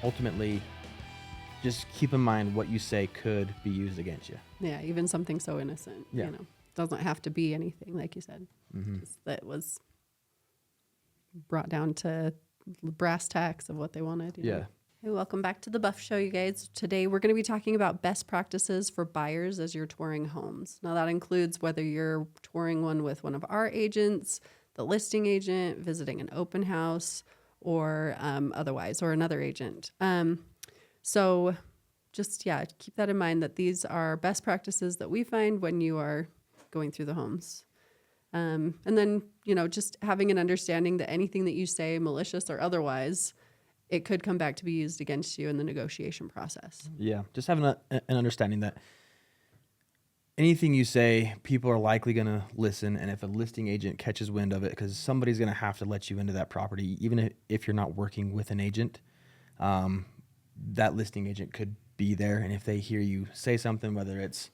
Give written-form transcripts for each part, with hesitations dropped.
ultimately, just keep in mind what you say could be used against you. Yeah, even something so innocent, Yeah. you know, doesn't have to be anything, like you said. Mm-hmm. Just that was brought down to brass tacks of what they wanted. You know? Hey, welcome back to the Buff Show, you guys. Today we're going to be talking about best practices for buyers as you're touring homes. Now that includes whether you're touring one with one of our agents, the listing agent, visiting an open house, or otherwise, or another agent. So just, keep that in mind that these are best practices that we find when you are going through the homes. And then, just having an understanding that anything that you say, malicious or otherwise, it could come back to be used against you in the negotiation process. Yeah, just having an understanding that anything you say, people are likely going to listen. And if a listing agent catches wind of it, because somebody's going to have to let you into that property, even if you're not working with an agent, that listing agent could be there. And if they hear you say something, whether it's,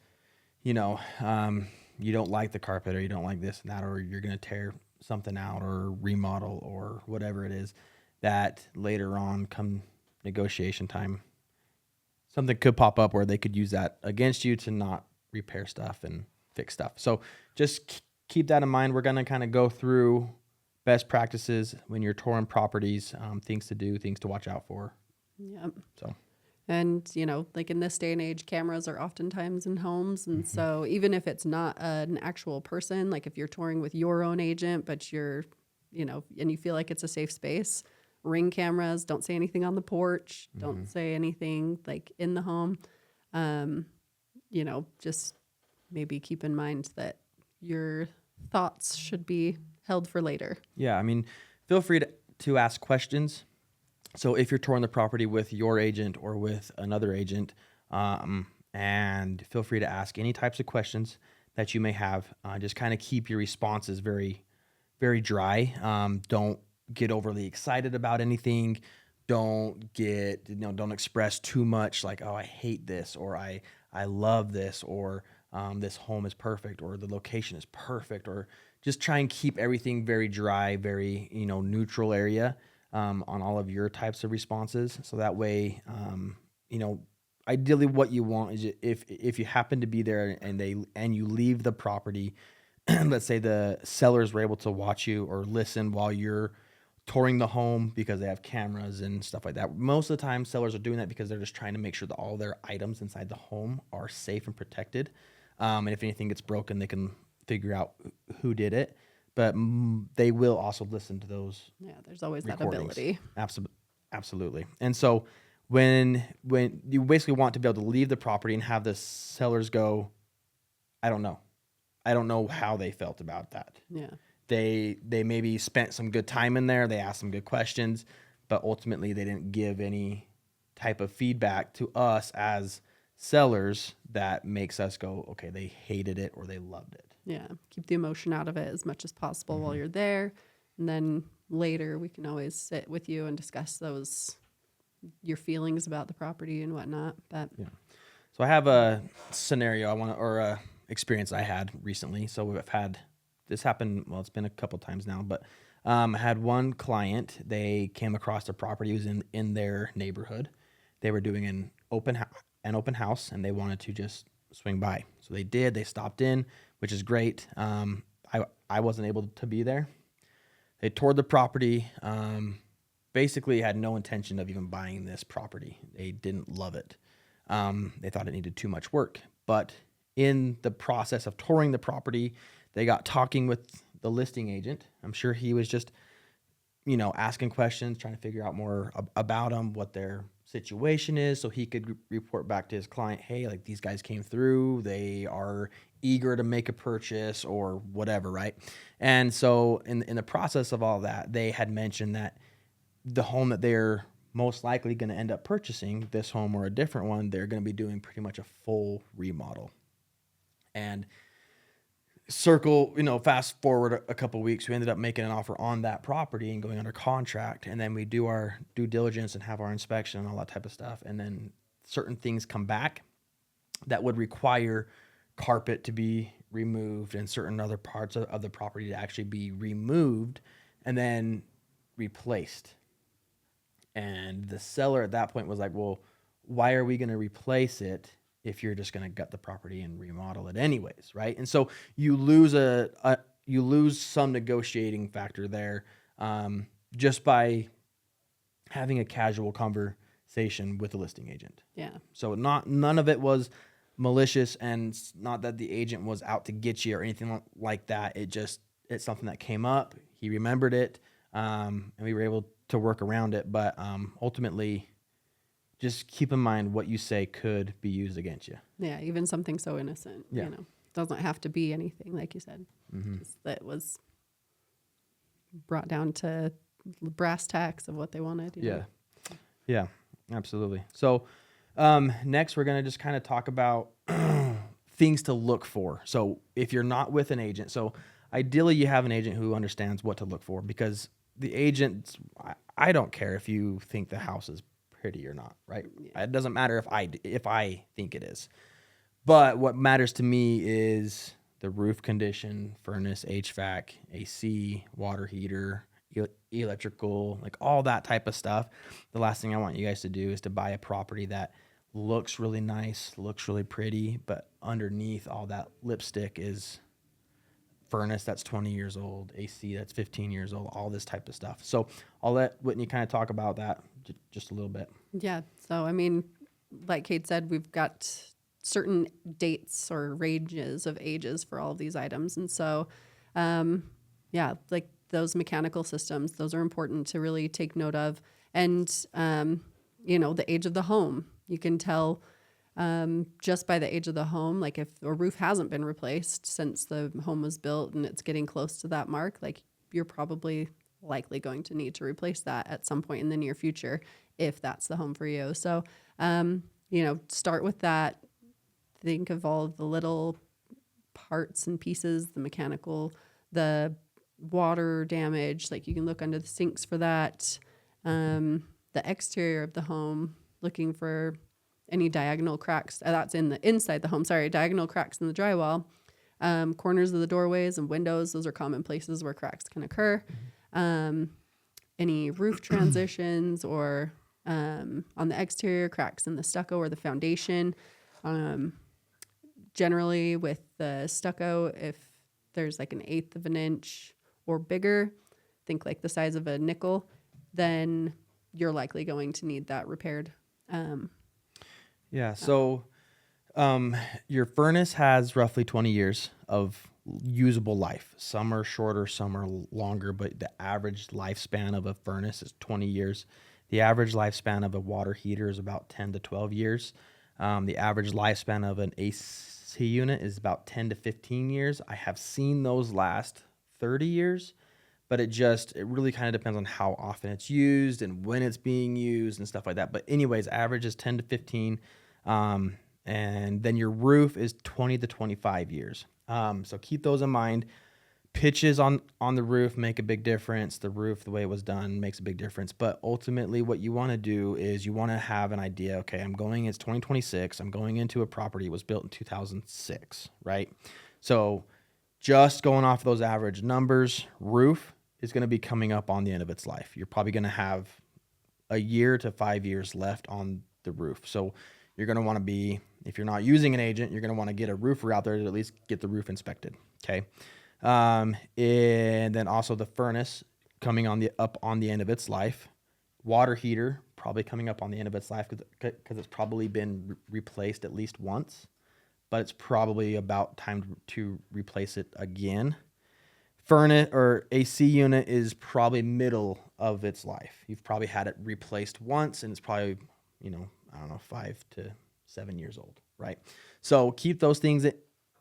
you don't like the carpet or you don't like this and that, or you're going to tear something out or remodel or whatever it is, that later on come negotiation time, something could pop up where they could use that against you to not repair stuff and fix stuff. So just keep that in mind. We're going to kind of go through best practices when you're touring properties, things to do, things to watch out for. Yep. So. And, like in this day and age, cameras are oftentimes in homes. And so even if it's not an actual person, like if you're touring with your own agent, but you're, and you feel like it's a safe space, ring cameras, don't say anything on the porch, don't say anything like in the home. Just maybe keep in mind that your thoughts should be held for later. Yeah, I mean, feel free to ask questions. So if you're touring the property with your agent or with another agent, and feel free to ask any types of questions that you may have. Just kind of keep your responses very, very dry. Don't get overly excited about anything. Don't don't express too much like, oh, I hate this, or I love this, or this home is perfect, or the location is perfect, or just try and keep everything very dry, very, neutral area. On all of your types of responses. So that way, ideally what you want is if you happen to be there and you leave the property, let's say the sellers were able to watch you or listen while you're touring the home because they have cameras and stuff like that. Most of the time sellers are doing that because they're just trying to make sure that all their items inside the home are safe and protected. And if anything gets broken, they can figure out who did it. But they will also listen to those. Yeah, there's always recordings. That ability. Absolutely. And so when you basically want to be able to leave the property and have the sellers go, I don't know how they felt about that. Yeah. They maybe spent some good time in there. They asked some good questions, but ultimately they didn't give any type of feedback to us as sellers that makes us go, okay, they hated it or they loved it. Yeah, keep the emotion out of it as much as possible while you're there. And then later we can always sit with you and discuss your feelings about the property and whatnot. But yeah. So I have a scenario or a experience I had recently. So I've had this happen. Well, it's been a couple times now, but I had one client. They came across a property. It was in their neighborhood. They were doing an open house, and they wanted to just swing by. So they did. They stopped in, which is great. I wasn't able to be there. They toured the property. Basically had no intention of even buying this property. They didn't love it. They thought it needed too much work. But in the process of touring the property, they got talking with the listing agent. I'm sure he was just, asking questions, trying to figure out more about them, what their situation is, so he could report back to his client, hey, like these guys came through, they are eager to make a purchase or whatever, right? And so in the process of all that, they had mentioned that the home that they're most likely going to end up purchasing, this home or a different one, they're going to be doing pretty much a full remodel. And fast forward a couple of weeks, we ended up making an offer on that property and going under contract. And then we do our due diligence and have our inspection and all that type of stuff. And then certain things come back that would require carpet to be removed and certain other parts of the property to actually be removed and then replaced. And the seller at that point was like, well, why are we going to replace it if you're just going to gut the property and remodel it anyways, right? And so you lose you lose some negotiating factor there, just by having a casual conversation with a listing agent. Yeah. So none of it was malicious, and not that the agent was out to get you or anything like that. It's something that came up. He remembered it, and we were able to work around it. But ultimately, just keep in mind what you say could be used against you. Yeah, even something so innocent, doesn't have to be anything, like you said. Just that was brought down to brass tacks of what they wanted. Yeah, absolutely. So next, we're going to just kind of talk about things to look for. So if you're not with an agent, so ideally you have an agent who understands what to look for, because the agent, I don't care if you think the house is pretty or not, right? Yeah. It doesn't matter if I think it is. But what matters to me is the roof condition, furnace, HVAC, AC, water heater, electrical, like all that type of stuff. The last thing I want you guys to do is to buy a property that looks really nice, looks really pretty, but underneath all that lipstick is furnace that's 20 years old, AC that's 15 years old, all this type of stuff. So I'll let Whitney kind of talk about that just a little bit. Yeah. So, I mean, like Kate said, we've got certain dates or ranges of ages for all of these items. And so, like those mechanical systems, those are important to really take note of. And, the age of the home, you can tell just by the age of the home, like if a roof hasn't been replaced since the home was built and it's getting close to that mark, like you're probably likely going to need to replace that at some point in the near future if that's the home for you. So, start with that. Think of all of the little parts and pieces, the mechanical, the water damage, like you can look under the sinks for that. The exterior of the home, looking for any diagonal cracks. That's in the inside the home. Sorry, diagonal cracks in the drywall. Corners of the doorways and windows, those are common places where cracks can occur. Any roof transitions or on the exterior, cracks in the stucco or the foundation. Generally with the stucco, if there's like 1/8 of an inch or bigger, think like the size of a nickel, then you're likely going to need that repaired. So your furnace has roughly 20 years of usable life. Some are shorter, some are longer, but the average lifespan of a furnace is 20 years. The average lifespan of a water heater is about 10 to 12 years. The average lifespan of an AC unit is about 10 to 15 years. I have seen those last 30 years, but it really kind of depends on how often it's used and when it's being used and stuff like that. But anyways, average is 10 to 15. And then your roof is 20 to 25 years. So keep those in mind. Pitches on the roof make a big difference. The roof, the way it was done, makes a big difference. But ultimately what you want to do is you want to have an idea, okay, it's 2026. I'm going into a property that was built in 2006, right? So just going off those average numbers, roof is going to be coming up on the end of its life. You're probably going to have a year to 5 years left on the roof. So you're going to want to be, if you're not using an agent, you're going to want to get a roofer out there to at least get the roof inspected, okay? And then also the furnace coming up on the end of its life. Water heater probably coming up on the end of its life because it's probably been replaced at least once, but it's probably about time to replace it again. Furnace or AC unit is probably middle of its life. You've probably had it replaced once and it's probably, 5 to 7 years old, right? So keep those things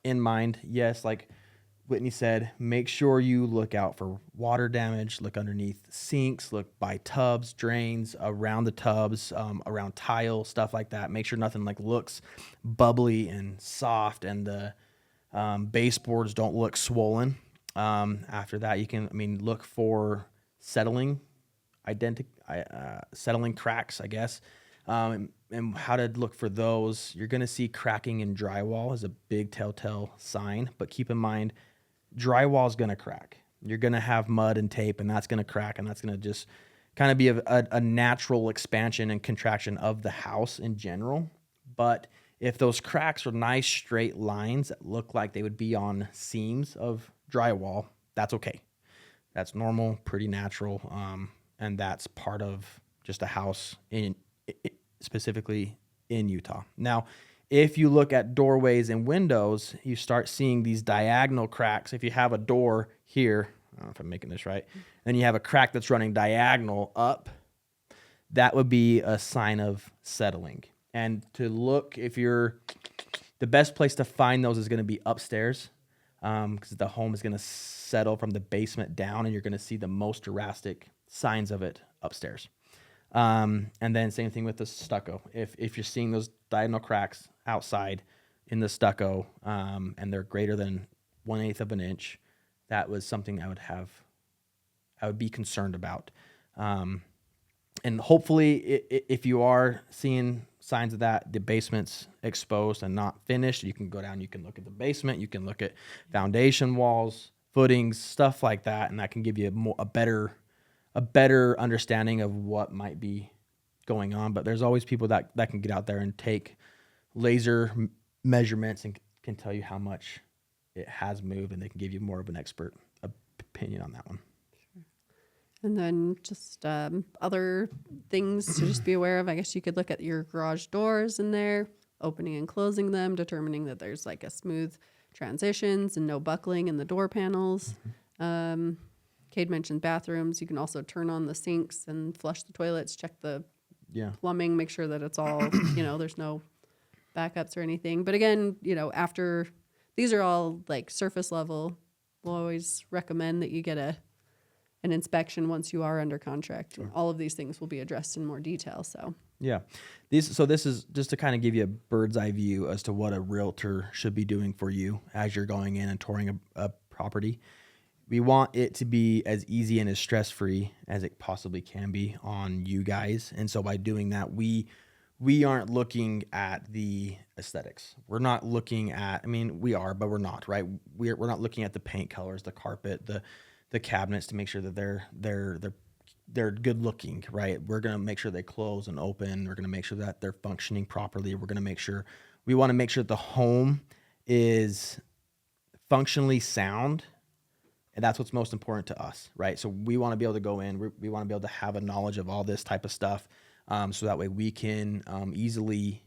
in mind. Yes, like Whitney said, make sure you look out for water damage, look underneath sinks, look by tubs, drains, around the tubs, around tile, stuff like that. Make sure nothing looks bubbly and soft and the baseboards don't look swollen. After that, you can, look for settling cracks, I guess. And how to look for those. You're going to see cracking in drywall is a big telltale sign, but keep in mind, drywall is going to crack. You're going to have mud and tape and that's going to crack and that's going to just kind of be a natural expansion and contraction of the house in general. But if those cracks are nice straight lines that look like they would be on seams of drywall, that's okay. That's normal, pretty natural, and that's part of just a house specifically in Utah. Now, if you look at doorways and windows, you start seeing these diagonal cracks. If you have a door here, I don't know if I'm making this right, and you have a crack that's running diagonal up, that would be a sign of settling. And to look, the best place to find those is going to be upstairs, because the home is going to settle from the basement down, and you're going to see the most drastic signs of it upstairs. And then same thing with the stucco. If you're seeing those diagonal cracks outside in the stucco, and they're greater than 1/8 of an inch, that was something I would be concerned about. And hopefully if you are seeing signs of that, the basement's exposed and not finished, you can go down, you can look at the basement, you can look at foundation walls, footings, stuff like that. And that can give you a better understanding of what might be going on. But there's always people that can get out there and take laser measurements and can tell you how much it has moved, and they can give you more of an expert opinion on that one. And then just other things to just be aware of. I guess you could look at your garage doors in there, opening and closing them, determining that there's like a smooth transitions and no buckling in the door panels. Cade mentioned bathrooms. You can also turn on the sinks and flush the toilets, check the plumbing, make sure that it's all, there's no backups or anything. But again, after these are all like surface level, we'll always recommend that you get an inspection once you are under contract. Sure. All of these things will be addressed in more detail. So this is just to kind of give you a bird's eye view as to what a realtor should be doing for you as you're going in and touring a property. We want it to be as easy and as stress-free as it possibly can be on you guys. And so by doing that, we aren't looking at the aesthetics. We're not looking at, we are, but we're not, right? We're not looking at the paint colors, the carpet, the cabinets to make sure that they're good looking, right? We're going to make sure they close and open. We're going to make sure that they're functioning properly. We want to make sure that the home is functionally sound. And that's what's most important to us, right? So we want to be able to go in. We want to be able to have a knowledge of all this type of stuff, so that way we can easily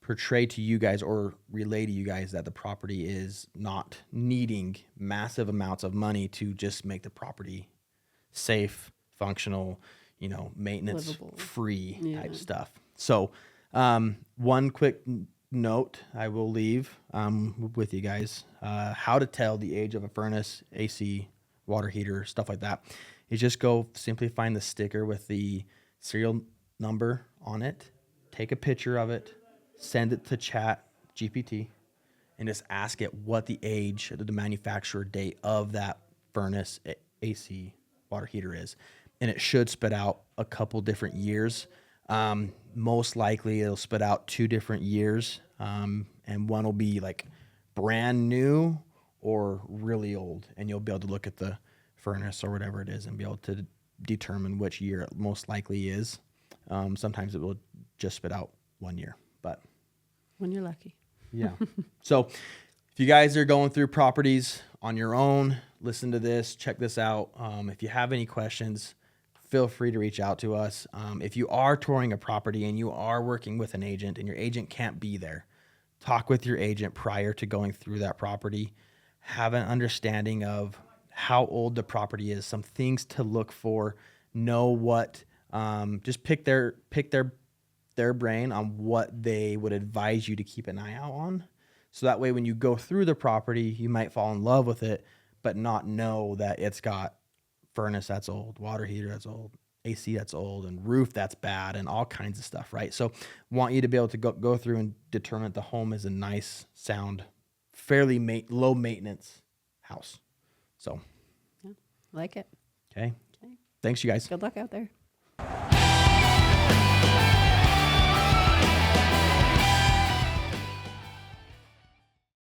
portray to you guys or relay to you guys that the property is not needing massive amounts of money to just make the property safe, functional, maintenance free type stuff. So one quick note I will leave with you guys, how to tell the age of a furnace, AC, water heater, stuff like that, is just go simply find the sticker with the serial number on it, take a picture of it, send it to Chat GPT, and just ask it what the age, the manufacturer date of that furnace, AC, water heater is. And it should spit out a couple different years. Most likely it'll spit out 2 different years. And one will be like brand new or really old. And you'll be able to look at the furnace or whatever it is and be able to determine which year it most likely is. Sometimes it will just spit out 1 year, but when you're lucky. Yeah. So if you guys are going through properties on your own, listen to this, check this out. If you have any questions, feel free to reach out to us. If you are touring a property and you are working with an agent and your agent can't be there, talk with your agent prior to going through that property. Have an understanding of how old the property is, some things to look for, know what, just pick their brain on what they would advise you to keep an eye out on. So that way, when you go through the property, you might fall in love with it, but not know that it's got furnace that's old, water heater that's old, AC that's old, and roof that's bad, and all kinds of stuff, right? So want you to be able to go through and determine that the home is a nice, sound, fairly low maintenance house. So, yeah, like it. Okay. Thanks, you guys. Good luck out there.